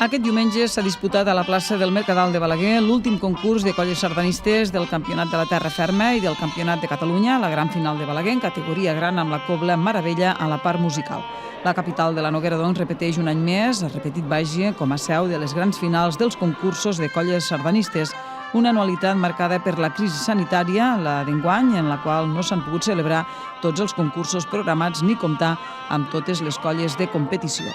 Aquest diumenge s'ha disputat a la plaça del Mercadal de Balaguer l'últim concurs de colles sardanistes del Campionat de la Terra Ferma i del Campionat de Catalunya, la gran final de Balaguer en categoria gran amb la cobla Meravella a la part musical. La capital de la Noguera, doncs, repeteix un any més, ha repetit Baix com a seu de les grans finals dels concursos de colles sardanistes, una anualitat marcada per la crisi sanitària, la d'enguany, en la qual no s'han pogut celebrar tots els concursos programats ni comptar amb totes les colles de competició.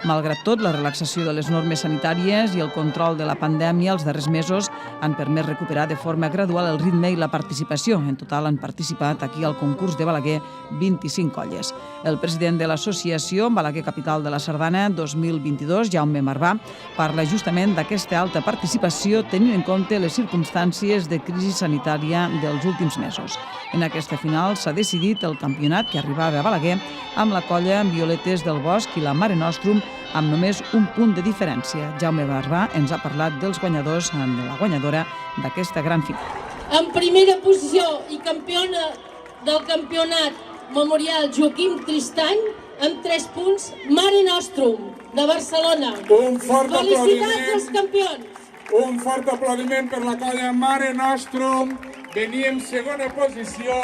Malgrat tot, la relaxació de les normes sanitàries i el control de la pandèmia els darrers mesos han permès recuperar de forma gradual el ritme i la participació. En total han participat aquí al concurs de Balaguer 25 colles. El president de l'associació Balaguer Capital de la Sardana 2022, Jaume Marvà, parla justament d'aquesta alta participació tenint en compte les circumstàncies de crisi sanitària dels últims mesos. En aquesta final s'ha decidit el campionat que arribava a Balaguer amb la colla Violetes del Bosc i la Mare Nostrum amb només un punt de diferència. Jaume Marvà ens ha parlat dels guanyadors de la guanyadora d'aquesta gran final. En primera posició i campiona del campionat memorial Joaquim Tristany, amb 3 punts, Mare Nostrum, de Barcelona. Un fort Felicitats als campions. Un fort aplaudiment per la colla Mare Nostrum. Veníem segona posició,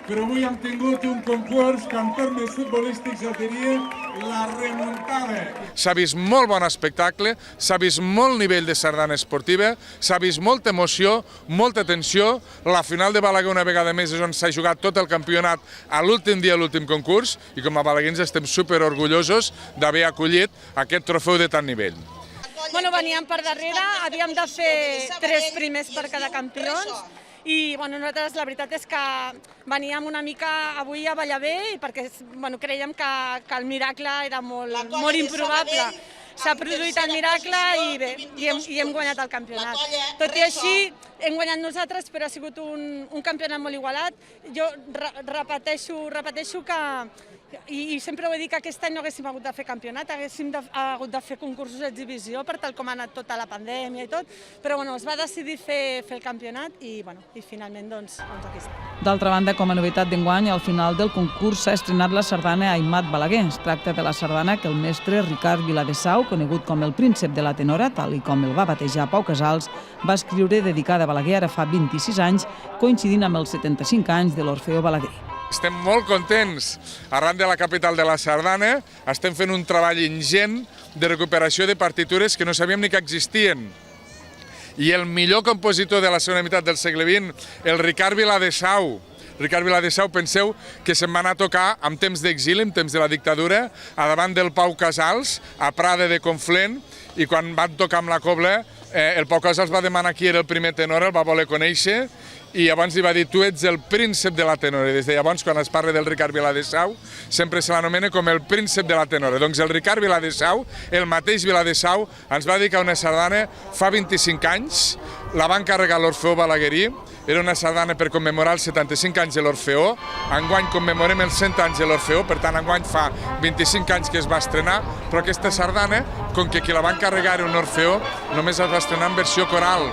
però avui hem tingut un concurs que en termes futbolístics ja diria la remuntada. S'ha vist molt bon espectacle, s'ha vist molt nivell de sardana esportiva, s'ha vist molta emoció, molta tensió. La final de Balaguer una vegada més és on s'ha jugat tot el campionat a l'últim dia, a l'últim concurs, i com a balaguins estem superorgullosos d'haver acollit aquest trofeu de tant nivell. Veníem per darrere, havíem de fer 3 primers per cada campions, i nosaltres la veritat és que veníem una mica avui a ballar bé perquè creiem que el miracle era molt improbable. S'ha produït el miracle i hem guanyat el campionat. Tot i així, hem guanyat nosaltres, però ha sigut un campionat molt igualat. Jo repeteixo que, i sempre ho he dit, que aquest any no haguéssim hagut de fer campionat, haguéssim hagut de fer concursos d'exhibició per tal com ha anat tota la pandèmia i tot, però es va decidir fer el campionat i finalment doncs aquí està. D'altra banda, com a novetat d'enguany, al final del concurs s'ha estrenat la sardana Aimat Balaguer. Es tracta de la sardana que el mestre Ricard Viladesau, conegut com el príncep de la tenora, tal i com el va batejar Pau Casals, va escriure dedicada a Balaguer ara fa 26 anys, coincidint amb els 75 anys de l'Orfeó Balaguer. Estem molt contents. Arran de la capital de la sardana estem fent un treball ingent de recuperació de partitures que no sabíem ni que existien. I el millor compositor de la segona meitat del segle XX, el Ricard Viladesau. Ricard Viladesau, penseu que se'n va anar a tocar en temps d'exili, en temps de la dictadura, a davant del Pau Casals, a Prada de Conflent, i quan van tocar amb la cobla, el Pau Casals va demanar qui era el primer tenor, el va voler conèixer, i llavors li va dir, tu ets el príncep de la tenora. I des de llavors, quan es parla del Ricard Viladesau, sempre se l'anomena com el príncep de la tenora. Doncs el Ricard Viladesau, el mateix Viladesau, ens va dedicar una sardana fa 25 anys, la va encarregar l'Orfeó Balaguerí, era una sardana per commemorar els 75 anys de l'Orfeó, enguany commemorem els 100 anys de l'Orfeó, per tant enguany fa 25 anys que es va estrenar, però aquesta sardana, com que qui la va encarregar era un Orfeó, només es va estrenar en versió coral,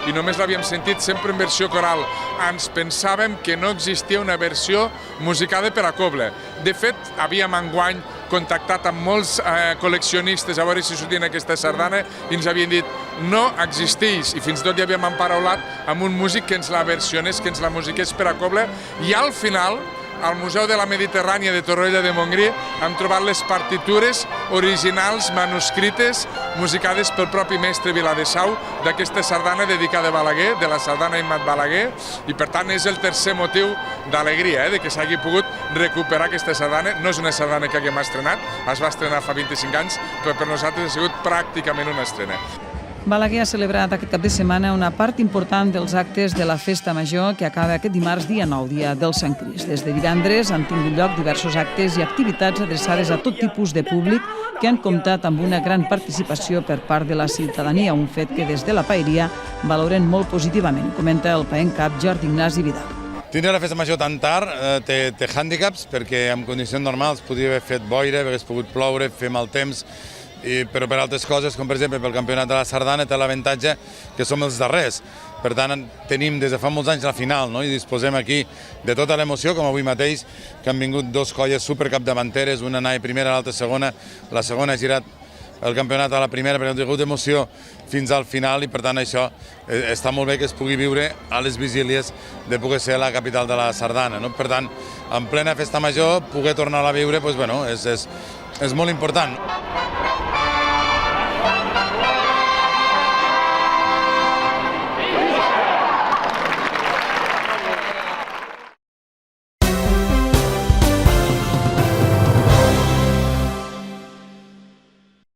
i només l'havíem sentit sempre en versió coral. Ens pensàvem que no existia una versió musicada per a cobla. De fet, havíem enguany contactat amb molts col·leccionistes a veure si sortien aquesta sardana i ens havien dit no existeix, i fins i tot ja havíem emparaulat amb un músic que ens la versionés, que ens la musiqués per a cobla, i al final al Museu de la Mediterrània de Torroella de Montgrí hem trobat les partitures originals manuscrites musicades pel propi mestre Viladesau d'aquesta sardana dedicada a Balaguer, de la sardana Aimat Balaguer, i per tant és el tercer motiu d'alegria, de que s'hagi pogut recuperar aquesta sardana. No és una sardana que haguem estrenat, es va estrenar fa 25 anys, però per nosaltres ha sigut pràcticament una estrena. Balaguer ha celebrat aquest cap de setmana una part important dels actes de la Festa Major que acaba aquest dimarts, dia 9, dia del Sant Crist. Des de divendres han tingut lloc diversos actes i activitats adreçades a tot tipus de públic que han comptat amb una gran participació per part de la ciutadania, un fet que des de la paeria valoren molt positivament, comenta el paent cap Jordi Ignasi Vidal. Tindre la Festa Major tan tard té hàndicaps perquè en condicions normals podria haver fet boira, hagués pogut ploure, fer mal temps, però per altres coses, com per exemple pel Campionat de la Sardana, té l'avantatge que som els darrers. Per tant, tenim des de fa molts anys la final, i disposem aquí de tota l'emoció, com avui mateix, que han vingut 2 colles supercapdavanteres, una anava primera, l'altra segona. La segona ha girat el campionat a la primera, perquè hem tingut emoció fins al final i per tant això està molt bé que es pugui viure a les vigílies de poder ser la capital de la sardana. Per tant, en plena festa major, poder tornar a viure és molt important.